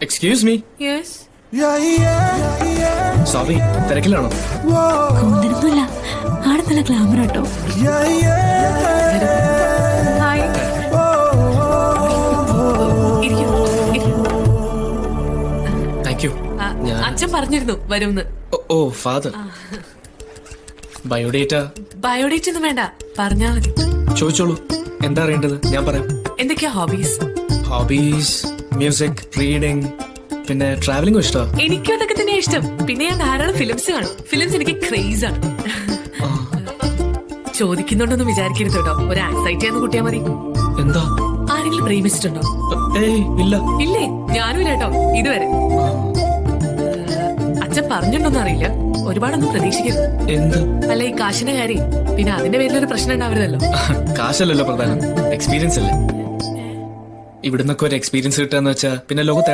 Excuse me. Yes. Sorry, തിരക്കിലാണോ? കൊണ്ടിരുന്നില്ല. ആടെ നല്ല glamour കേട്ടോ. ഹായ്. Thank you. അച്ഛൻ പറഞ്ഞിരുന്നു വരുമെന്ന്. ഓ ഫാദർ. ബയോഡേറ്റ? ബയോഡേറ്റ് ഒന്നും വേണ്ട, പറഞ്ഞാ മതി. ചോദിച്ചോളൂ, എന്താ അറിയേണ്ടത്? ഞാൻ പറയാം. എന്തൊക്കെയാ ഹോബീസ്? ഹോബീസ് മ്യൂസിക്, റീഡിങ്, പിന്നെ ട്രാവലിംഗ് ഇഷ്ടമാണ്. എനിക്കും അതൊക്കെ തന്നെയാ ഇഷ്ടം. പിന്നെ ഞാൻ ധാരാളം ഫിലിംസ് കാണും. ഫിലിംസ് എനിക്ക് ക്രേസ് ആണ്. ചോദിക്കുന്നുണ്ടോന്ന് വിചാരിക്കരുത് കേട്ടോ, ഒരു ആൻസൈറ്റി ആണെന്ന് കൂട്ടിയാ മതി. എന്താ? ആരെങ്കിലും പ്രേമിച്ചിട്ടുണ്ടോ? ഏയ് ഇല്ല. ഇല്ലേ? ഞാനും ഇല്ല കേട്ടോ ഇതുവരെ. അച്ഛൻ പറഞ്ഞിട്ടുണ്ടോന്ന് അറിയില്ല, ഒരുപാടൊന്നും പ്രതീക്ഷിക്കരുത്. എന്ത്? അല്ല, ഈ കാശിന്റെ കാര്യം, പിന്നെ അതിന്റെ പേരിലൊരു പ്രശ്നം ഉണ്ടാവരുതല്ലോ. കാശല്ലല്ലോ പ്രധാനം, എക്സ്പീരിയൻസ് അല്ലേ. ഇവിടുന്നൊക്കെ ഒരു എക്സ്പീരിയൻസ് കിട്ടാന്ന് വെച്ചാ പിന്നെ ലോകത്ത്